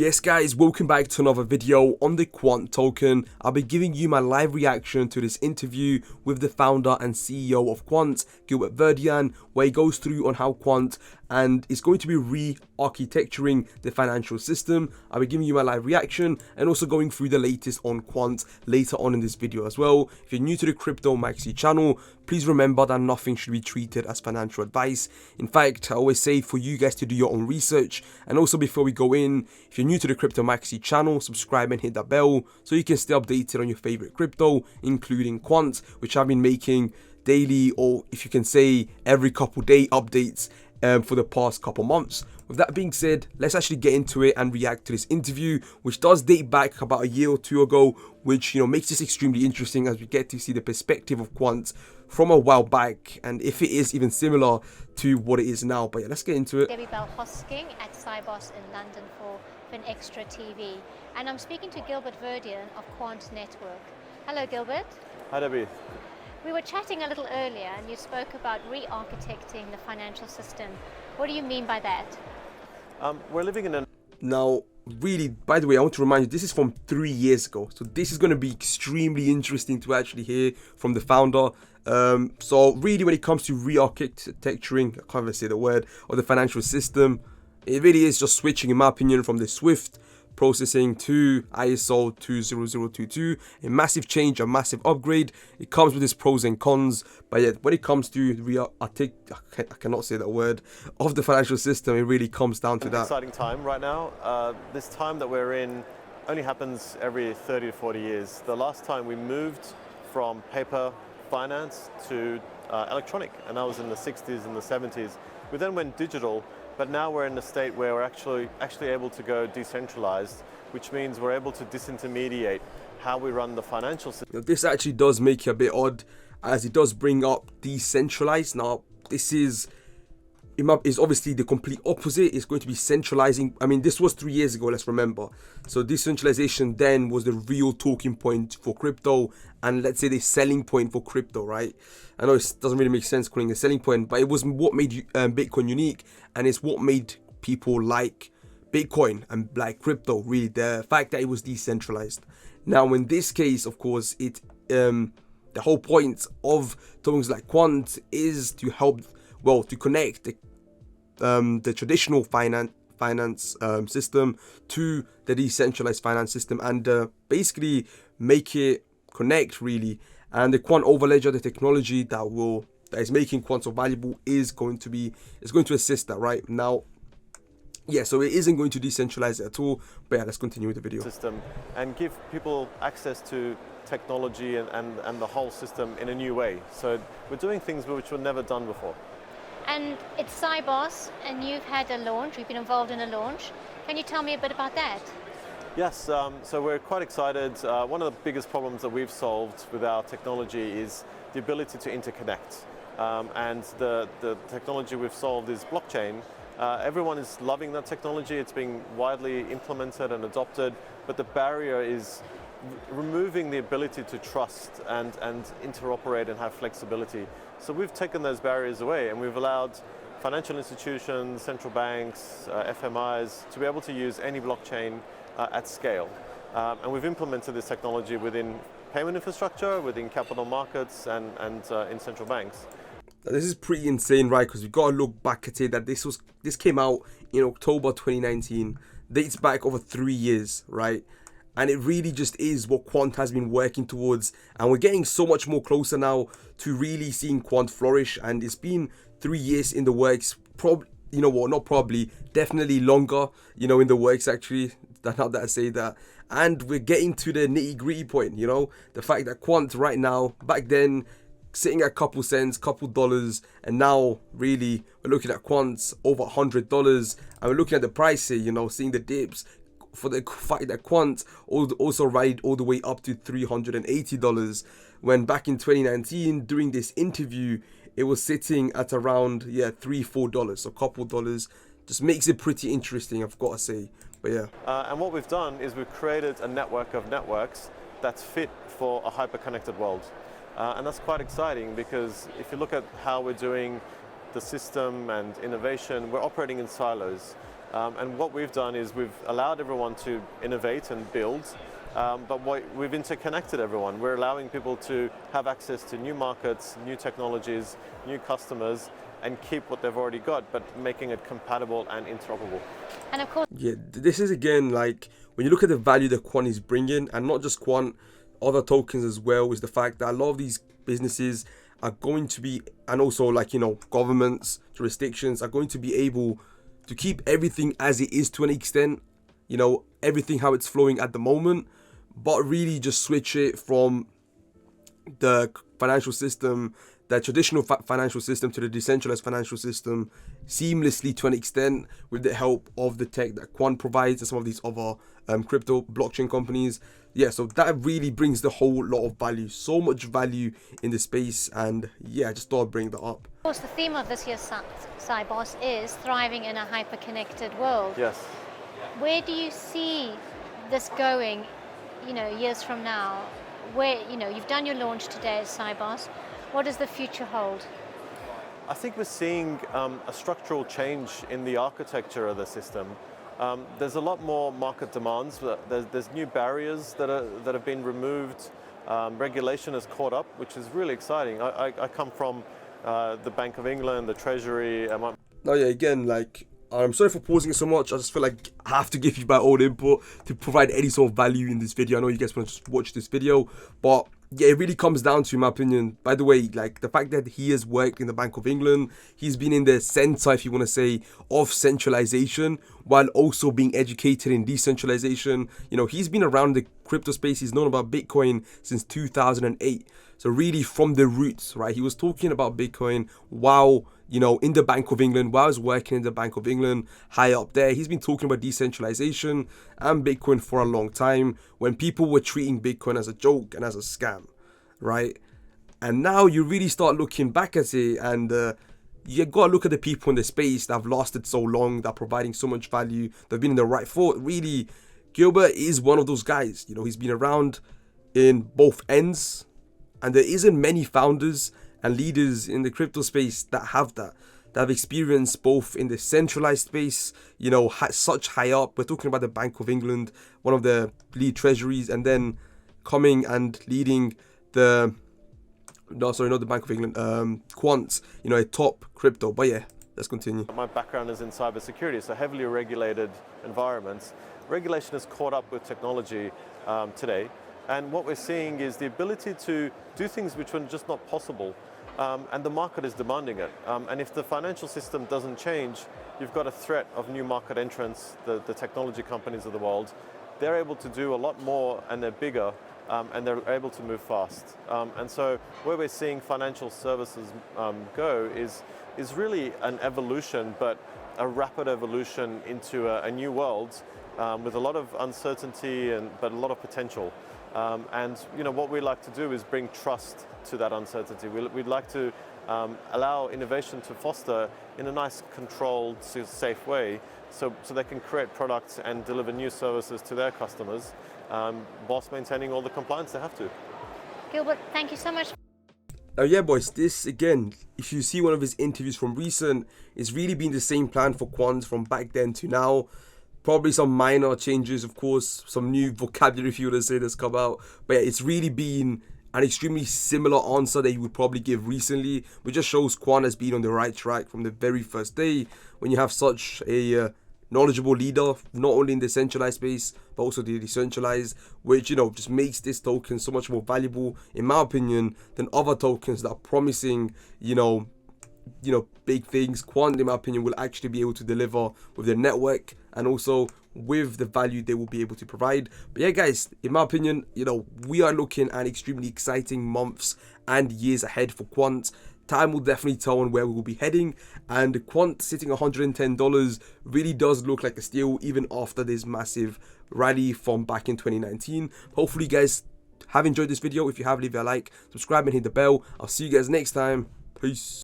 Yes guys, welcome back to another video on the Quant token. I'll be giving you my live reaction to this interview with the founder and CEO of Quant, Gilbert Verdian, where he goes through on how Quant and is going to be re-architecturing the financial system. I'll be giving you my live reaction and also going through the latest on Quant later on in this video as well. If you're new to the Crypto Maxi channel, please remember that nothing should be treated as financial advice. In fact, I always say for you guys to do your own research. And also before we go in, if you're new to the Crypto Maxi channel, subscribe and hit that bell so you can stay updated on your favorite crypto, including Quant, which I've been making daily, or if you can say every couple day updates for the past couple months. With that being said, let's actually get into it and react to this interview, which does date back about a year or two ago, which makes this extremely interesting as we get to see the perspective of Quant from a while back and if it is even similar to what it is now. But yeah, let's get into it. Debbie Bell Hosking at Cybos in London for an Extra TV, and I'm speaking to Gilbert Verdian of Quant Network. Hello Gilbert. Hi Debbie. We were chatting a little earlier and you spoke about re-architecting the financial system. What do you mean by that? We're living in a... Now, really, by the way, I want to remind you, this is from 3 years ago. So this is going to be extremely interesting to actually hear from the founder. So really, when it comes to re-architecturing, I can't even say the word, of the financial system, it really is just switching, in my opinion, from the Swift processing to ISO 20022, a massive change, a massive upgrade. It comes with its pros and cons, but yet when it comes to I cannot say that word, of the financial system, it really comes down to that. Exciting time right now. This time that we're in only happens every 30 to 40 years. The last time we moved from paper finance to electronic, and that was in the 60s and the 70s. We then went digital, but now we're in a state where we're actually able to go decentralized, which means we're able to disintermediate how we run the financial system. This actually does make it a bit odd, as it does bring up decentralized. Now, this is obviously the complete opposite. It's going to be centralizing. I mean, this was 3 years ago, let's remember. So decentralization then was the real talking point for crypto, and let's say the selling point for crypto, right? I know it doesn't really make sense calling it a selling point, but it was what made Bitcoin unique, and it's what made people like Bitcoin and like crypto, really, the fact that it was decentralized. Now, in this case, of course, the whole point of tokens like Quant is to help, well, to connect the traditional finance system to the decentralized finance system, and basically make it connect, really. And the Quant Overledger, the technology that is making Quant so valuable, is going to assist that right now. Yeah, so it isn't going to decentralize it at all. But yeah, let's continue with the video. System and give people access to technology and the whole system in a new way. So we're doing things which were never done before. And it's Cybos, and you've had a launch, you've been involved in a launch. Can you tell me a bit about that? Yes, so we're quite excited. One of the biggest problems that we've solved with our technology is the ability to interconnect. And the technology we've solved is blockchain. Everyone is loving that technology. It's being widely implemented and adopted, but the barrier is removing the ability to trust and interoperate and have flexibility. So we've taken those barriers away, and we've allowed financial institutions, central banks, FMIs to be able to use any blockchain at scale. And we've implemented this technology within payment infrastructure, within capital markets, and in central banks. This is pretty insane, right? Because we've got to look back at it, that this came out in October 2019, dates back over 3 years, right? And it really just is what Quant has been working towards, and we're getting so much more closer now to really seeing Quant flourish. And it's been 3 years in the works, definitely longer, in the works actually. Now that I say that, and we're getting to the nitty-gritty point, the fact that Quant right now, back then, sitting at a couple cents, couple dollars, and now really we're looking at Quant's over $100, and we're looking at the price here, seeing the dips for the fact that Quant also ride all the way up to $380, when back in 2019 during this interview it was sitting at around $3-4, so a couple dollars. Just makes it pretty interesting, I've got to say. But yeah. And what we've done is we've created a network of networks that's fit for a hyper-connected world. And that's quite exciting, because if you look at how we're doing the system and innovation, we're operating in silos. And what we've done is we've allowed everyone to innovate and build, but we've interconnected everyone. We're allowing people to have access to new markets, new technologies, new customers, and keep what they've already got, but making it compatible and interoperable. And of course, Yeah, this is again like when you look at the value that Quant is bringing, and not just Quant, other tokens as well, is the fact that a lot of these businesses are going to be, and also like, you know, governments, jurisdictions are going to be able to keep everything as it is to an extent, you know, everything how it's flowing at the moment, but really just switch it from the financial system, the traditional financial system, to the decentralized financial system seamlessly to an extent, with the help of the tech that Quant provides and some of these other crypto blockchain companies. Yeah, so that really brings the whole lot of value, so much value in the space. And yeah, I just thought I'd bring that up. of course, the theme of this year's Cyboss is thriving in a hyper-connected world. Yes. Where do you see this going, you know, years from now? Where, you know, you've done your launch today as Cyboss. What does the future hold? I think we're seeing a structural change in the architecture of the system. There's a lot more market demands. There's new barriers that have been removed. Regulation has caught up, which is really exciting. I come from the Bank of England, the Treasury. No, yeah, again, like, I'm sorry for pausing it so much. I just feel like I have to give you my own input to provide any sort of value in this video. I know you guys want to just watch this video, but yeah, it really comes down to, in my opinion, by the way, like the fact that he has worked in the Bank of England, he's been in the center, if you want to say, of centralization, while also being educated in decentralization. You know, he's been around the crypto space. He's known about Bitcoin since 2008. So really from the roots, right? He was talking about Bitcoin while, you know, in the Bank of England, while I was working in the Bank of England, high up there. He's been talking about decentralization and Bitcoin for a long time, when people were treating Bitcoin as a joke and as a scam, right? And now you really start looking back at it, and you got to look at the people in the space that have lasted so long, that are providing so much value, they've been in the right foot. Really, Gilbert is one of those guys. You know, he's been around in both ends, and there isn't many founders and leaders in the crypto space that have experience both in the centralized space, you know, such high up. We're talking about the Bank of England, one of the lead treasuries, and then coming and leading the, no, sorry, not the Bank of England, Quant, you know, a top crypto. But yeah, let's continue. My background is in cybersecurity, so heavily regulated environments. Regulation has caught up with technology today. And what we're seeing is the ability to do things which were just not possible. And the market is demanding it. And if the financial system doesn't change, you've got a threat of new market entrants, the technology companies of the world. They're able to do a lot more, and they're bigger, and they're able to move fast. And so where we're seeing financial services go is really an evolution, but a rapid evolution into a new world with a lot of uncertainty, but a lot of potential. And you know, what we like to do is bring trust to that uncertainty. We'd like to allow innovation to foster in a nice, controlled, safe way, so they can create products and deliver new services to their customers, whilst maintaining all the compliance they have to. Gilbert, thank you so much. Yeah, boys, this again, if you see one of his interviews from recent, it's really been the same plan for Quant from back then to now. Probably some minor changes, of course, some new vocabulary, if you were to say, that's come out. But yeah, it's really been an extremely similar answer that you would probably give recently, which just shows Quant has been on the right track from the very first day. When you have such a knowledgeable leader, not only in the centralized space, but also the decentralized, which, you know, just makes this token so much more valuable, in my opinion, than other tokens that are promising, you know, big things. Quant, in my opinion, will actually be able to deliver with their network and also with the value they will be able to provide. But yeah, guys, in my opinion, you know, we are looking at extremely exciting months and years ahead for Quant. Time will definitely tell on where we will be heading, and Quant sitting $110 really does look like a steal, even after this massive rally from back in 2019. Hopefully you guys have enjoyed this video. If you have, leave a like, subscribe and hit the bell. I'll see you guys next time. Peace.